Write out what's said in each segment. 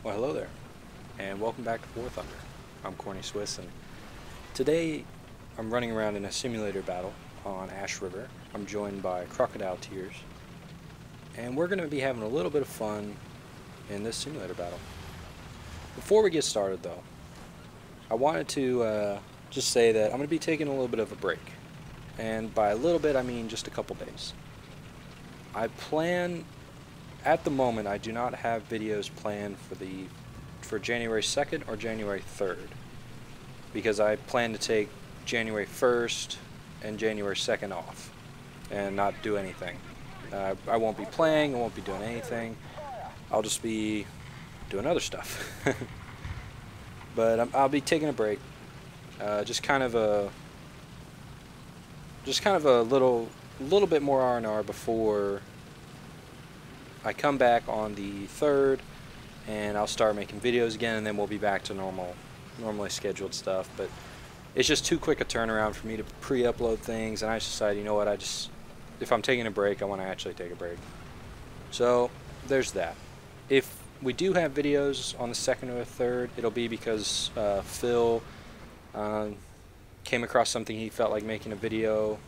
Well, hello there, and welcome back to War Thunder. I'm Corny Swiss, and today I'm running around in a simulator battle on Ash River. I'm joined by Crocodile Tears, and we're going to be having a little bit of fun in this simulator battle. Before we get started, though, I wanted to just say that I'm going to be taking a little bit of a break, and by a little bit I mean just a couple days. At the moment, I do not have videos planned for January 2nd or January 3rd, because I plan to take January 1st and January 2nd off and not do anything. I won't be playing, I won't be doing anything. I'll just be doing other stuff. But I'll be taking a break. Just kind of a little bit more R&R before I come back on the 3rd, and I'll start making videos again, and then we'll be back to normally scheduled stuff. But it's just too quick a turnaround for me to pre-upload things, and I just decided, you know what, if I'm taking a break, I want to actually take a break. So there's that. If we do have videos on the 2nd or the 3rd, it'll be because Phil came across something he felt like making a video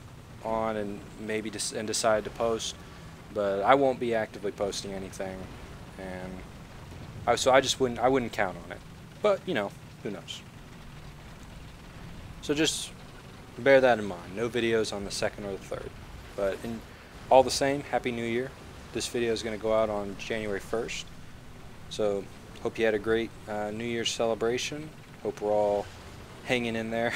on, and maybe decided to post. But I won't be actively posting anything, and so I wouldn't count on it. But you know, who knows? So just bear that in mind. No videos on the 2nd or the 3rd. But all the same, Happy New Year. This video is going to go out on January 1st. So hope you had a great New Year's celebration. Hope we're all hanging in there.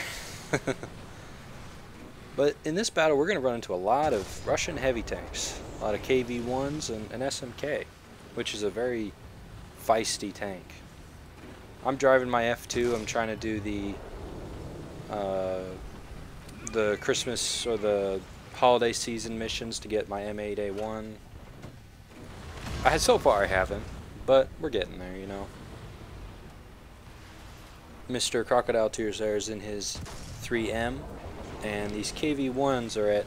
But in this battle, we're going to run into a lot of Russian heavy tanks, a lot of KV-1s and an SMK, which is a very feisty tank. I'm driving my F2. I'm trying to do the Christmas or the holiday season missions to get my M8A1. So far I haven't, but we're getting there, you know. Mr. Crocodile Tears there is in his 3M. And these KV-1s are at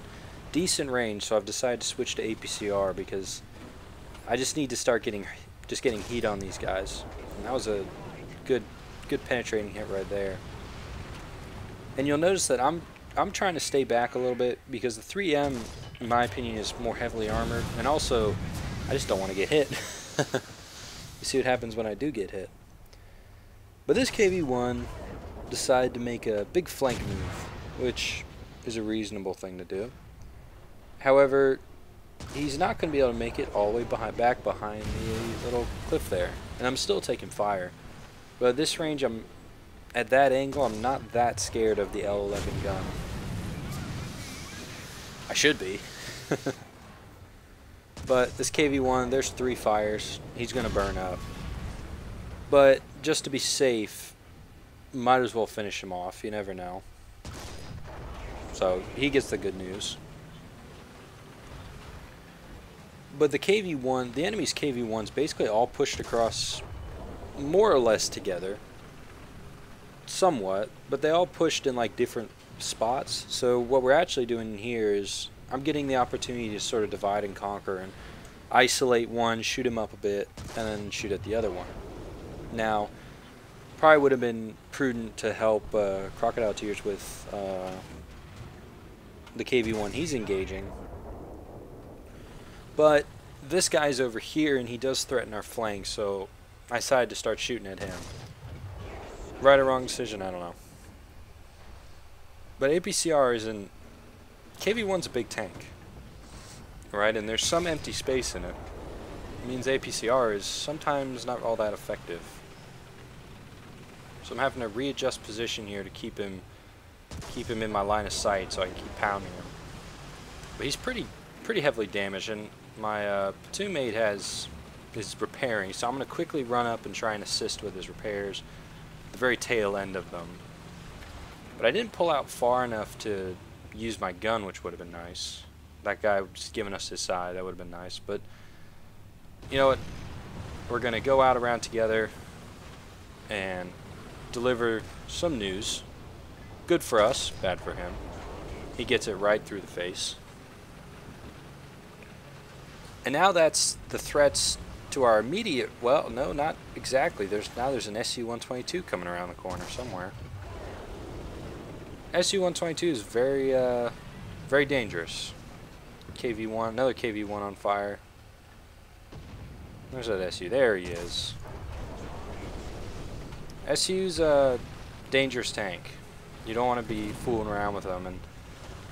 decent range, so I've decided to switch to APCR because I just need to start getting heat on these guys. And that was a good penetrating hit right there. And you'll notice that I'm trying to stay back a little bit because the 3M, in my opinion, is more heavily armored, and also I just don't want to get hit. You see what happens when I do get hit. But this KV-1 decided to make a big flank move, which is a reasonable thing to do. However, he's not going to be able to make it all the way back behind the little cliff there, and I'm still taking fire. But at this range, at that angle, I'm not that scared of the L11 gun. I should be. But this KV-1, there's 3 fires. He's going to burn up. But just to be safe, might as well finish him off. You never know. So he gets the good news. But the KV-1, the enemy's KV-1s basically all pushed across more or less together. Somewhat, but they all pushed in like different spots. So what we're actually doing here is I'm getting the opportunity to sort of divide and conquer and isolate one, shoot him up a bit, and then shoot at the other one. Now, probably would have been prudent to help Crocodile Tears with the KV-1 he's engaging, but this guy's over here and he does threaten our flank, so I decided to start shooting at him. Right or wrong decision, I don't know. But APCR isn't... KV-1's a big tank, right? And there's some empty space in it. It means APCR is sometimes not all that effective. So I'm having to readjust position here to keep him in my line of sight so I can keep pounding him. But he's pretty heavily damaged, and my platoon mate is repairing, so I'm going to quickly run up and try and assist with his repairs at the very tail end of them. But I didn't pull out far enough to use my gun, which would have been nice. That guy just giving us his side, that would have been nice. But you know what? We're going to go out around together and deliver some news. Good for us, bad for him. He gets it right through the face. And now that's the threats to our immediate, well, no, not exactly. There's an SU-122 coming around the corner somewhere. SU-122 is very, very dangerous. KV-1, another KV-1 on fire. Where's that SU? There he is. SU's a dangerous tank. You don't want to be fooling around with them. And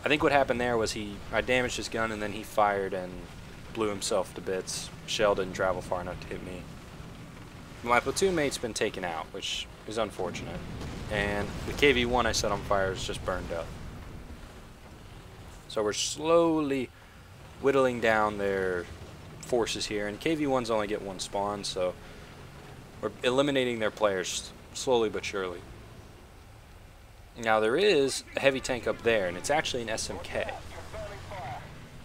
I think what happened there was I damaged his gun and then he fired and blew himself to bits. Shell didn't travel far enough to hit me. My platoon mate's been taken out, which is unfortunate. And the KV-1 I set on fire is just burned up. So we're slowly whittling down their forces here. And KV-1s only get one spawn, so we're eliminating their players slowly but surely. Now there is a heavy tank up there, and it's actually an SMK.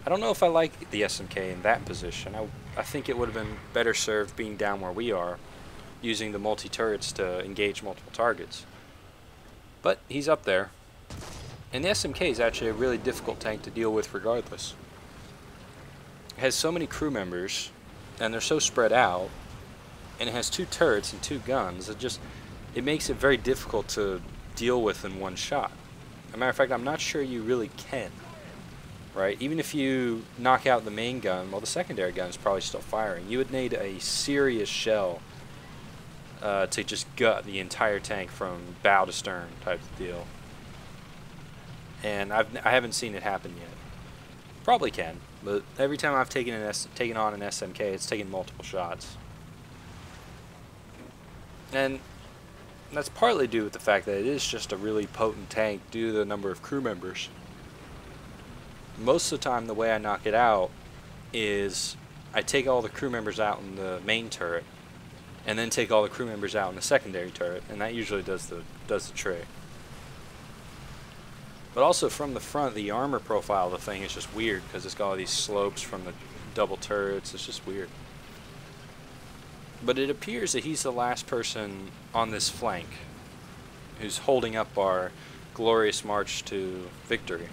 I don't know if I like the SMK in that position. I think it would have been better served being down where we are, using the multi-turrets to engage multiple targets. But he's up there. And the SMK is actually a really difficult tank to deal with regardless. It has so many crew members, and they're so spread out, and it has 2 turrets and 2 guns. It makes it very difficult to deal with in one shot. As a matter of fact, I'm not sure you really can. Right? Even if you knock out the main gun, well, the secondary gun is probably still firing. You would need a serious shell to just gut the entire tank from bow to stern type of deal. And I haven't seen it happen yet. Probably can, but every time I've taken on an SMK, it's taken multiple shots. And that's partly due to the fact that it is just a really potent tank due to the number of crew members. Most of the time, the way I knock it out is I take all the crew members out in the main turret, and then take all the crew members out in the secondary turret, and that usually does the trick. But also from the front, the armor profile of the thing is just weird because it's got all these slopes from the double turrets. It's just weird. But it appears that he's the last person on this flank who's holding up our glorious march to victory.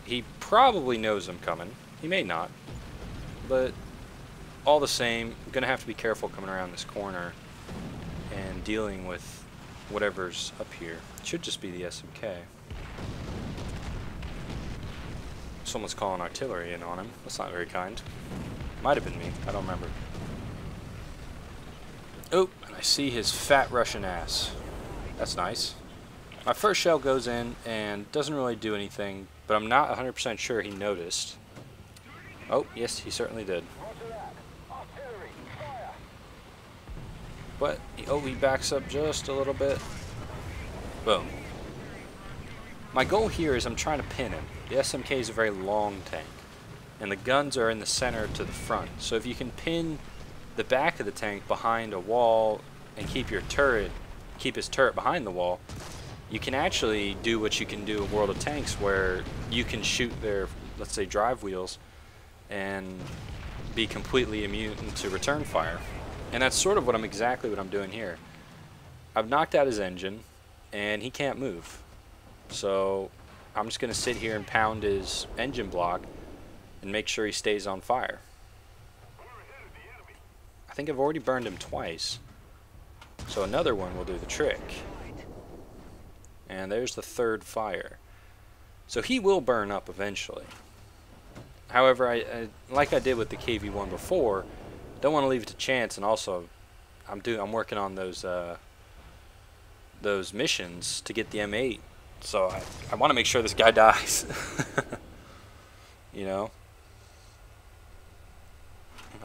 He probably knows I'm coming. He may not. But all the same, I'm going to have to be careful coming around this corner and dealing with whatever's up here. It should just be the SMK. Someone's calling artillery in on him. That's not very kind. Might have been me. I don't remember. Oh, and I see his fat Russian ass. That's nice. My first shell goes in and doesn't really do anything, but I'm not 100% sure he noticed. Oh, yes, he certainly did. But, oh, he backs up just a little bit. Boom. My goal here is I'm trying to pin him. The SMK is a very long tank, and the guns are in the center to the front. So if you can pin the back of the tank behind a wall and keep his turret behind the wall, you can actually do what you can do in World of Tanks, where you can shoot their, let's say, drive wheels and be completely immune to return fire. And that's sort of exactly what I'm doing here. I've knocked out his engine and he can't move. So I'm just going to sit here and pound his engine block and make sure he stays on fire. I think I've already burned him twice. So another one will do the trick. And there's the third fire. So he will burn up eventually. However, I like I did with the KV-1 before, don't want to leave it to chance, and also I'm working on those missions to get the M8. So I want to make sure this guy dies. You know?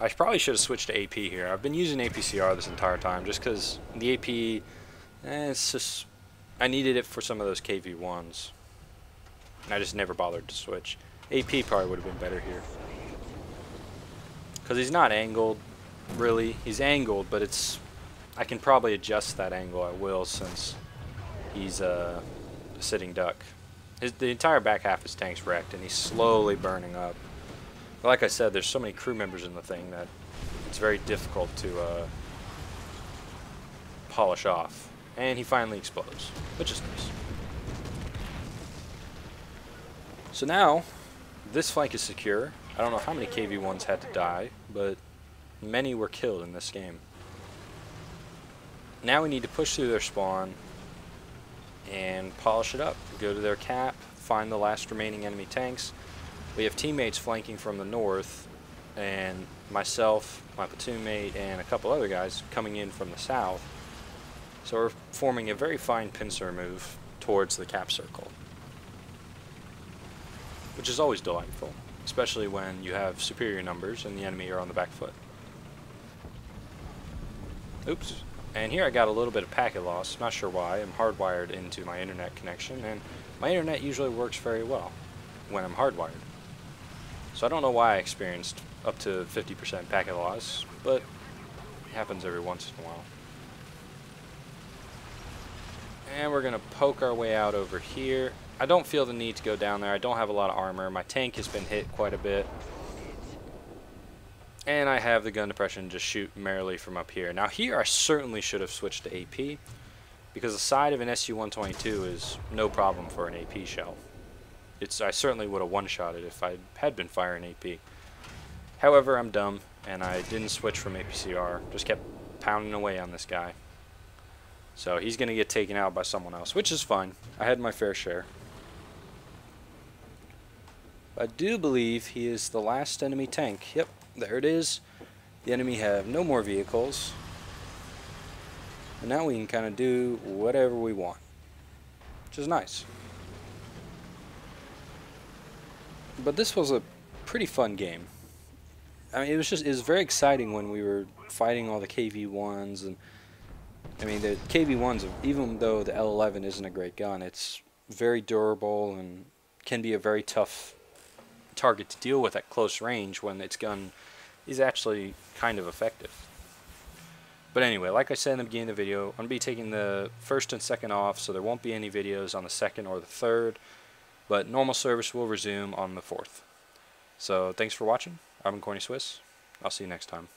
I probably should have switched to AP here. I've been using APCR this entire time just because the AP, it's just, I needed it for some of those KV-1s. And I just never bothered to switch. AP probably would have been better here. Because he's not angled, really. He's angled, but I can probably adjust that angle at will since he's a sitting duck. The entire back half of his tank's wrecked, and he's slowly burning up. But like I said, there's so many crew members in the thing that it's very difficult to polish off. And he finally explodes, which is nice. So now, this flank is secure. I don't know how many KV-1s had to die, but Many were killed in this game. Now we need to push through their spawn and polish it up. Go to their cap, find the last remaining enemy tanks. We have teammates flanking from the north, and myself, my platoon mate, and a couple other guys coming in from the south. So we're forming a very fine pincer move towards the cap circle, which is always delightful, especially when you have superior numbers and the enemy are on the back foot. Oops. And here I got a little bit of packet loss, not sure why. I'm hardwired into my internet connection, and my internet usually works very well when I'm hardwired. So I don't know why I experienced up to 50% packet loss, but it happens every once in a while. And we're going to poke our way out over here. I don't feel the need to go down there. I don't have a lot of armor. My tank has been hit quite a bit. And I have the gun depression, just shoot merrily from up here. Now here I certainly should have switched to AP, because the side of an SU-122 is no problem for an AP shell. I certainly would have one-shotted if I had been firing AP. However, I'm dumb, and I didn't switch from APCR, just kept pounding away on this guy. So he's going to get taken out by someone else, which is fine. I had my fair share. I do believe he is the last enemy tank. Yep. There it is. The enemy have no more vehicles. And now we can kind of do whatever we want, which is nice. But this was a pretty fun game. I mean, it was very exciting when we were fighting all the KV-1s. And I mean, the KV-1s, even though the L11 isn't a great gun, it's very durable and can be a very tough target to deal with at close range when its gun is actually kind of effective. But anyway, like I said in the beginning of the video, I'm going to be taking the first and second off, so there won't be any videos on the second or the third, but normal service will resume on the 4th. So thanks for watching. I'm CornyBros. I'll see you next time.